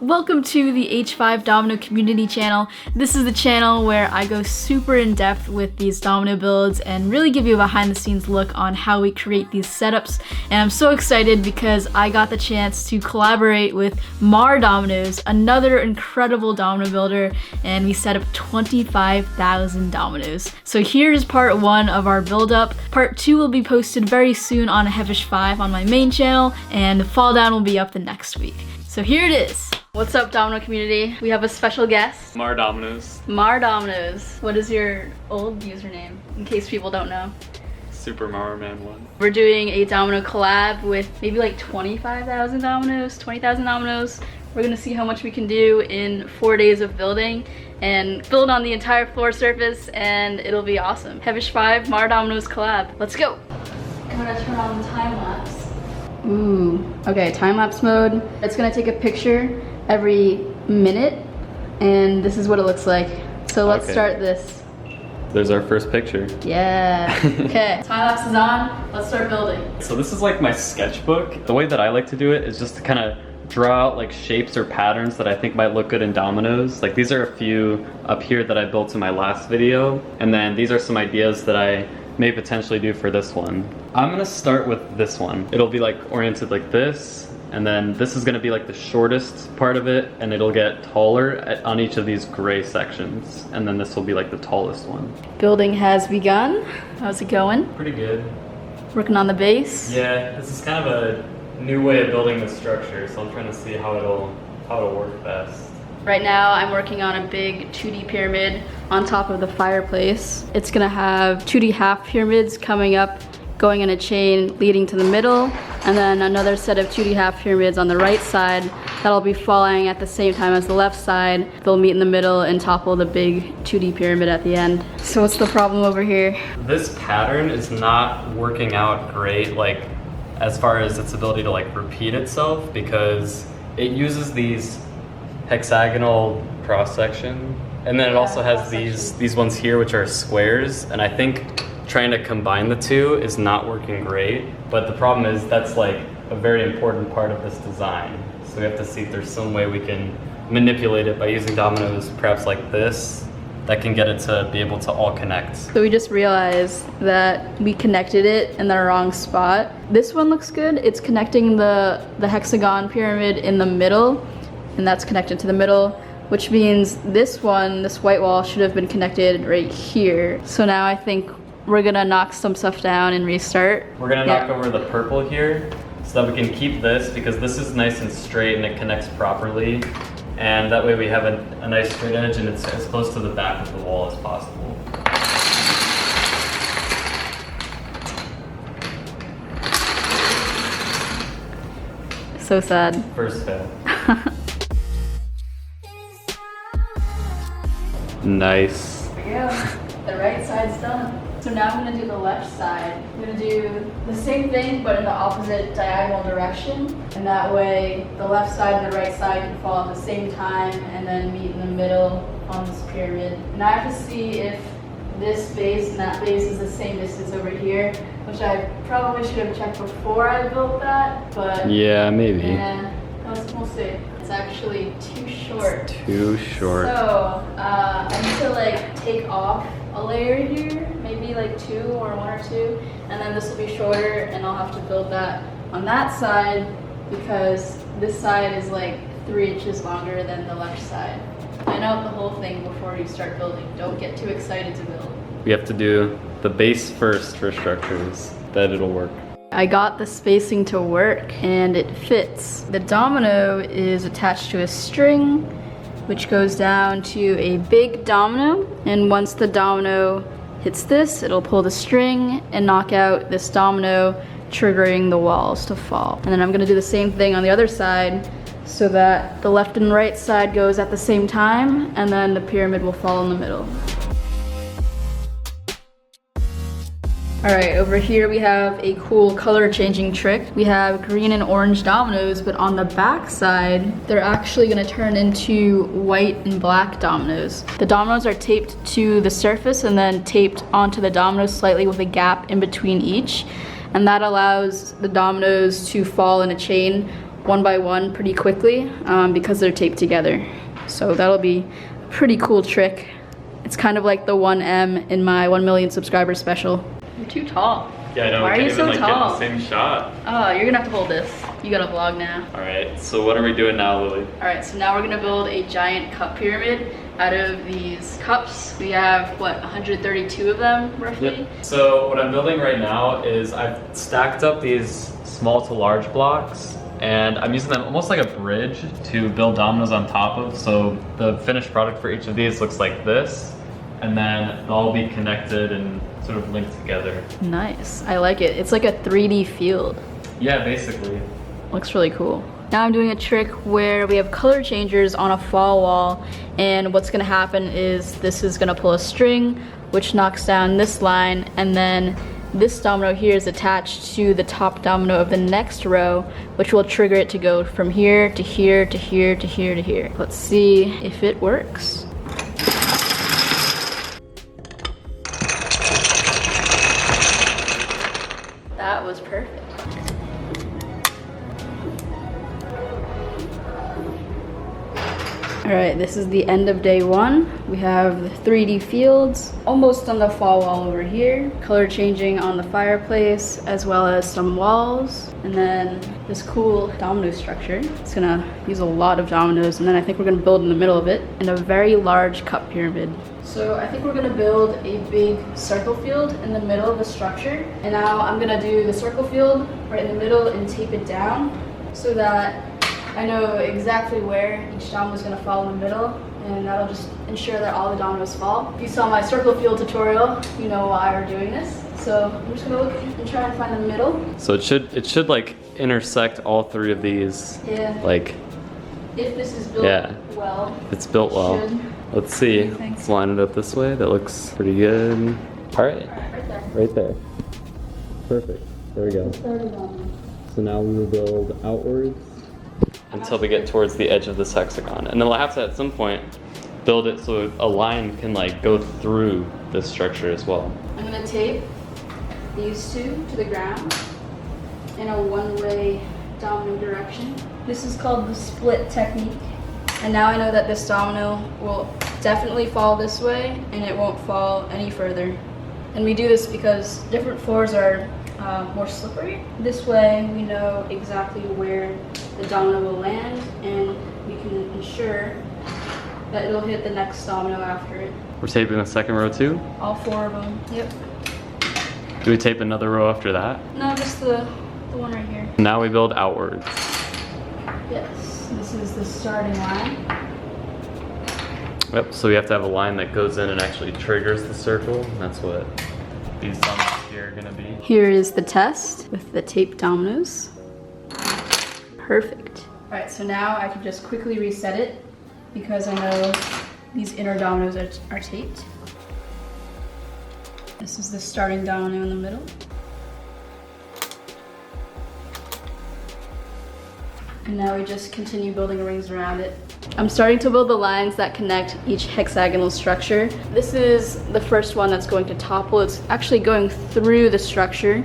Welcome to the H5 Domino community channel. This is the channel where I go super in depth with these domino builds and really give you a behind the scenes look on how we create these setups. And I'm so excited because I got the chance to collaborate with MarDominoes, another incredible domino builder, and we set up 25,000 dominoes. So here's part one of our build up. Part two will be posted very soon on Hevish 5 on my main channel, and the fall down will be up the next week. So here it is. What's up, Domino community? We have a special guest. MarDominoes. MarDominoes. What is your old username, in case people don't know? Super Mario Man 1. We're doing a domino collab with maybe like 25,000 dominoes, 20,000 dominoes. We're gonna see how much we can do in 4 days of building and build on the entire floor surface, and it'll be awesome. Hevish 5 MarDominoes collab. Let's go. I'm gonna turn on the time lapse. Ooh, okay, time lapse mode. It's gonna take a picture every minute, and this is what it looks like. So let's start this. There's our first picture. Yeah. Okay, time lapse is on. Let's start building. So this is like my sketchbook. The way that I like to do it is just to kind of draw out like shapes or patterns that I think might look good in dominoes. Like these are a few up here that I built in my last video, and then these are some ideas that I may potentially do for this one. I'm gonna start with this one. It'll be like oriented like this, and then this is gonna be like the shortest part of it, and it'll get taller on each of these gray sections, and then this will be like the tallest one. Building has begun. How's it going? Pretty good. Working on the base? Yeah, this is kind of a new way of building the structure, so I'm trying to see how it'll work best. Right now I'm working on a big 2D pyramid on top of the fireplace. It's gonna have 2D half pyramids coming up, going in a chain leading to the middle, and then another set of 2D half pyramids on the right side that'll be falling at the same time as the left side. They'll meet in the middle and topple the big 2D pyramid at the end. So what's the problem over here? This pattern is not working out great, like as far as its ability to like repeat itself, because it uses these hexagonal cross section, and then it also has these ones here which are squares, and I think trying to combine the two is not working great. But the problem is that's like a very important part of this design, so we have to see if there's some way we can manipulate it by using dominoes perhaps like this that can get it to be able to all connect. So we just realized that we connected it in the wrong spot. This one looks good. It's connecting the hexagon pyramid in the middle, and that's connected to the middle, which means this one, this white wall, should have been connected right here. So now I think we're gonna knock some stuff down and restart. We're gonna knock over the purple here so that we can keep this, because this is nice and straight and it connects properly. And that way we have a nice straight edge, and it's as close to the back of the wall as possible. So sad. First fail. Nice. There we go. The right side's done. So now I'm gonna do the left side. I'm gonna do the same thing, but in the opposite diagonal direction. And that way, the left side and the right side can fall at the same time and then meet in the middle on this pyramid. And I have to see if this base and that base is the same distance over here, which I probably should have checked before I built that, but yeah, maybe. Yeah, we'll see. It's actually too short. It's too short. So I need to like take off a layer here, maybe like two or one or two, and then this will be shorter, and I'll have to build that on that side because this side is like 3 inches longer than the left side. Plan out the whole thing before you start building. Don't get too excited to build. We have to do the base first for structures, then it'll work. I got the spacing to work and it fits. The domino is attached to a string which goes down to a big domino, and once the domino hits this, it'll pull the string and knock out this domino, triggering the walls to fall. And then I'm gonna do the same thing on the other side so that the left and right side goes at the same time, and then the pyramid will fall in the middle. All right, over here we have a cool color changing trick. We have green and orange dominoes, but on the back side, they're actually gonna turn into white and black dominoes. The dominoes are taped to the surface and then taped onto the dominoes slightly with a gap in between each. And that allows the dominoes to fall in a chain one by one pretty quickly because they're taped together. So that'll be a pretty cool trick. It's kind of like the 1M in my 1 million subscriber special. You're too tall. Yeah, I know. Why are you so tall? Get the same shot. Oh, you're gonna have to hold this. You gotta vlog now. All right, so what are we doing now, Lily? All right, so now we're gonna build a giant cup pyramid out of these cups. We have, what, 132 of them, roughly? Yep. So what I'm building right now is I've stacked up these small to large blocks, and I'm using them almost like a bridge to build dominoes on top of. So the finished product for each of these looks like this, and then they'll all be connected and sort of linked together. Nice, I like it. It's like a 3D field. Yeah, basically. Looks really cool. Now I'm doing a trick where we have color changers on a fall wall, and what's gonna happen is this is gonna pull a string which knocks down this line, and then this domino here is attached to the top domino of the next row, which will trigger it to go from here to here to here to here to here. Let's see if it works. That was perfect. All right, this is the end of day one. We have the 3D fields, almost on the fall wall over here, color changing on the fireplace, as well as some walls, and then this cool domino structure. It's gonna use a lot of dominoes, and then I think we're gonna build in the middle of it in a very large cup pyramid. So I think we're gonna build a big circle field in the middle of the structure, and now I'm gonna do the circle field right in the middle and tape it down so that I know exactly where each domino is going to fall in the middle, and that'll just ensure that all the dominoes fall. If you saw my circle field tutorial, you know why we're doing this. So I'm just going to look and try and find the middle. So it should like intersect all three of these. Yeah. Like, if this is built well. It's built well. Should. Let's see. Let's line it up this way. That looks pretty good. All right. Right there. Right there. Perfect. There we go. So now we will build outwards until we get towards the edge of this hexagon. And then we'll have to, at some point, build it so a line can like go through this structure as well. I'm gonna tape these two to the ground in a one-way domino direction. This is called the split technique. And now I know that this domino will definitely fall this way and it won't fall any further. And we do this because different floors are more slippery. This way we know exactly where the domino will land, and we can ensure that it'll hit the next domino after it. We're taping the second row too? All four of them, yep. Do we tape another row after that? No, just the one right here. Now we build outwards. Yes, this is the starting line. Yep, so we have to have a line that goes in and actually triggers the circle. And that's what these dominoes here are gonna be. Here is the test with the taped dominoes. Perfect. All right, so now I can just quickly reset it because I know these inner dominoes are taped. This is the starting domino in the middle. And now we just continue building rings around it. I'm starting to build the lines that connect each hexagonal structure. This is the first one that's going to topple. It's actually going through the structure,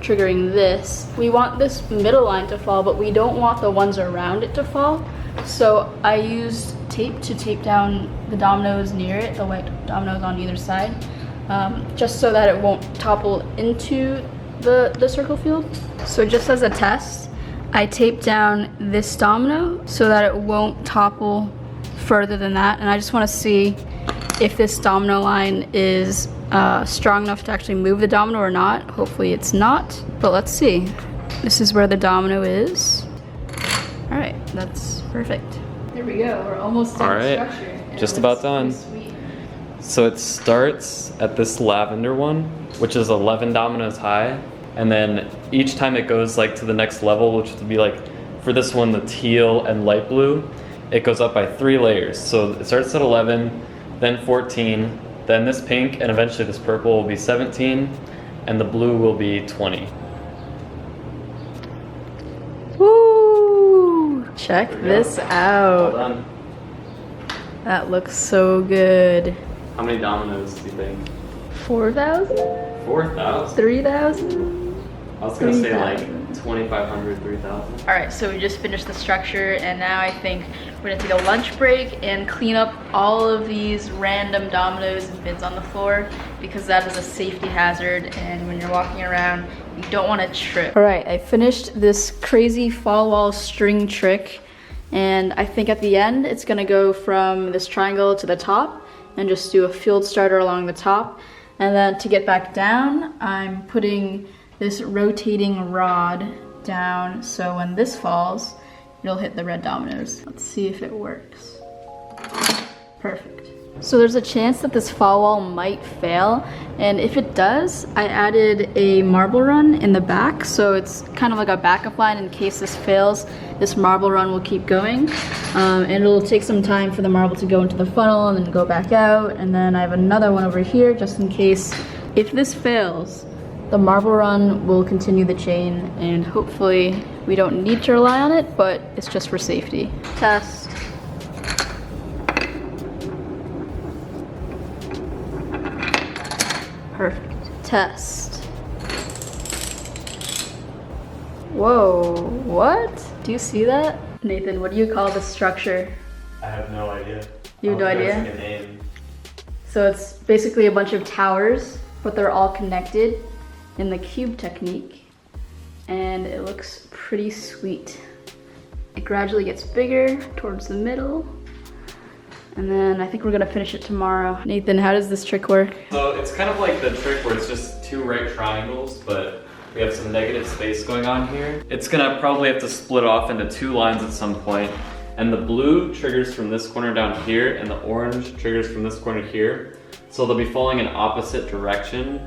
triggering this. We want this middle line to fall, but we don't want the ones around it to fall. So I used tape to tape down the dominoes near it, the white dominoes on either side, just so that it won't topple into the circle field. So just as a test, I taped down this domino so that it won't topple further than that. And I just want to see if this domino line is strong enough to actually move the domino or not. Hopefully it's not, but let's see. This is where the domino is. All right, that's perfect. There we go, we're almost done the structure. And just about done. Sweet. So it starts at this lavender one, which is 11 dominoes high. And then each time it goes like to the next level, which would be like, for this one, the teal and light blue, it goes up by 3 layers. So it starts at 11, then 14, then this pink, and eventually this purple will be 17, and the blue will be 20. Woo! Check this out. Well done. That looks so good. How many dominoes do you think? 4,000? 4,000? 3,000? I was gonna say like 3,000. 2,500, 3,000. All right, so we just finished the structure, and now I think we're gonna take a lunch break and clean up all of these random dominoes and bins on the floor, because that is a safety hazard, and when you're walking around, you don't want to trip. All right, I finished this crazy fall wall string trick, and I think at the end, it's gonna go from this triangle to the top, and just do a field starter along the top. And then to get back down, I'm putting this rotating rod down, so when this falls, it'll hit the red dominoes. Let's see if it works. Perfect. So there's a chance that this fall wall might fail, and if it does, I added a marble run in the back, so it's kind of like a backup line in case this fails. This marble run will keep going, and it'll take some time for the marble to go into the funnel and then go back out, and then I have another one over here just in case. If this fails, the marble run will continue the chain, and hopefully we don't need to rely on it, but it's just for safety. Test. Perfect. Test. Whoa, what? Do you see that? Nathan, what do you call this structure? I have no idea. You have no idea? Like a name. So it's basically a bunch of towers, but they're all connected in the cube technique, and it looks pretty sweet. It gradually gets bigger towards the middle, and then I think we're gonna finish it tomorrow. Nathan, how does this trick work? So it's kind of like the trick where it's just two right triangles, but we have some negative space going on here. It's gonna probably have to split off into two lines at some point, and the blue triggers from this corner down here, and the orange triggers from this corner here. So they'll be falling in opposite direction.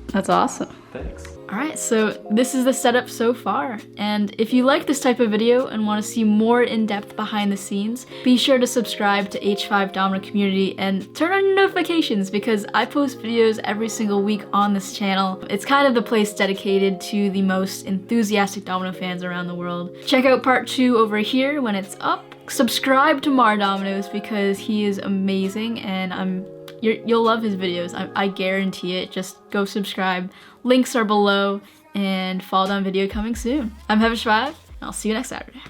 That's awesome. Thanks. All right, so this is the setup so far. And if you like this type of video and want to see more in-depth behind the scenes, be sure to subscribe to H5 Domino Community and turn on your notifications, because I post videos every single week on this channel. It's kind of the place dedicated to the most enthusiastic domino fans around the world. Check out part 2 over here when it's up. Subscribe to MarDominoes because he is amazing, and you'll love his videos. I guarantee it. Just go subscribe. Links are below, and fall down video coming soon. I'm Heavish5, and I'll see you next Saturday.